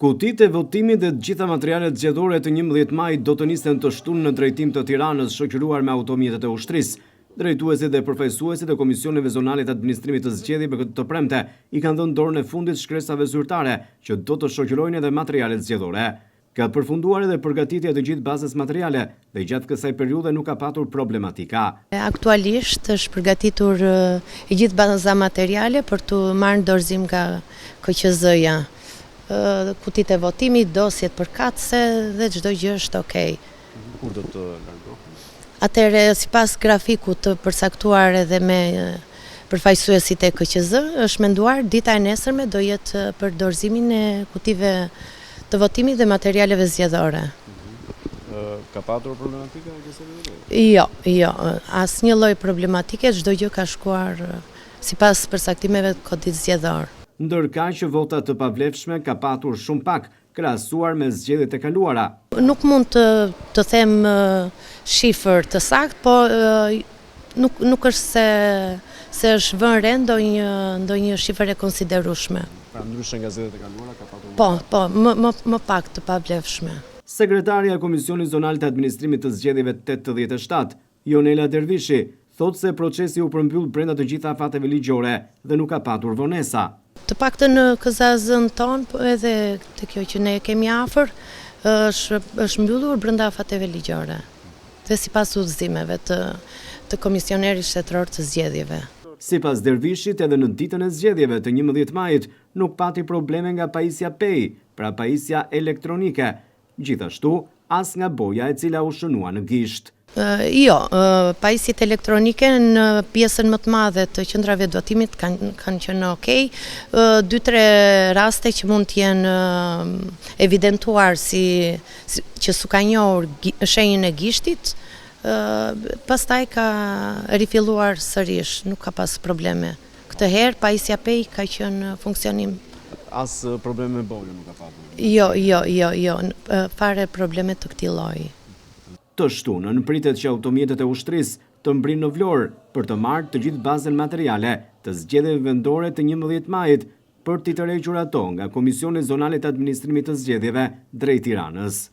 Kutitë e votimit dhe të gjitha materialet zgjedhore të 11 majit do të nisen të shtunë në drejtim të Tiranës, shoqëruar me automjetet e ushtrisë. Drejtuesit dhe përfaqësuesit e Komisioneve Zonale të Administrimit të Zgjedhjeve të premte i kanë dhënë dorën e fundit shkresave zyrtare që do të shoqërojnë edhe materialet zgjedhore. Ka përfunduar edhe përgatitja e të gjithë bazës materiale dhe gjatë kësaj periudhe nuk ka patur problematika. Aktualisht është përgatitur e gjithë baza materiale për të marrë në dorëzim nga KQZ-ja. Kutitë e votimit, dosjet përkatëse dhe çdo gjë është okej. Kur do të largohen? Atëherë, sipas grafikut të përcaktuar edhe me përfaqësuesit e KQZ, është menduar dita e nesërme do jetë për dorëzimin e kutive të votimit dhe materialeve zgjedhore. Ka patur problematika kësaj? Jo, asnjë lloj problematike, çdo gjë ka shkuar sipas përcaktimeve të kodit zgjedhor. Ndërkaq që votat të pavlefshme ka patur shumë pak, krahasuar me zgjedhjet e kaluara. Nuk mund të them shifër të saktë, po nuk është se është vënë re ndonjë shifër e konsiderueshme. Pra ndryshe nga zgjedhjet e kaluara ka patur Po, më pak të pavlefshme. Sekretarja e Komisionit Zonal të Administrimit të Zgjedhjeve 87, Jonela Dervishi, thotë se procesi u përmbyll brenda të gjitha fateve ligjore dhe nuk ka patur vonesa. Të paktën në KZAZ-n ton, po edhe te kjo që ne kemi afër, është mbyllur brenda fateve ligjore dhe sipas udhëzimeve të Komisionerit Shtetëror të Zgjedhjeve. Sipas Dervishit, edhe në ditën e zgjedhjeve të 11 majit nuk pati probleme nga pajisja PEI, pra pajisja elektronike, gjithashtu as nga boja e cila u shënua në gisht. Jo, pajisjet elektronike në pjesën më të madhe të qendrave të votimit kanë qenë okej. 2-3 raste që mund të jenë evidentuar që s'u ka njohur shenjën e gishtit, pastaj ka rifilluar sërish, nuk ka pas probleme. Këtë herë pajisja PEI ka qenë funksionim. As probleme me bojën nuk ka patur? Jo, fare probleme të këtij lloji. Të shtunën pritet që automjetet e ushtrisë të mbrinë në Vlorë për të marrë të gjithë bazën materiale të zgjedhjeve vendore të 11 majit për t'i tërhequr ato nga Komisioni Zonale të Administrimit të Zgjedhjeve drejt Tiranës.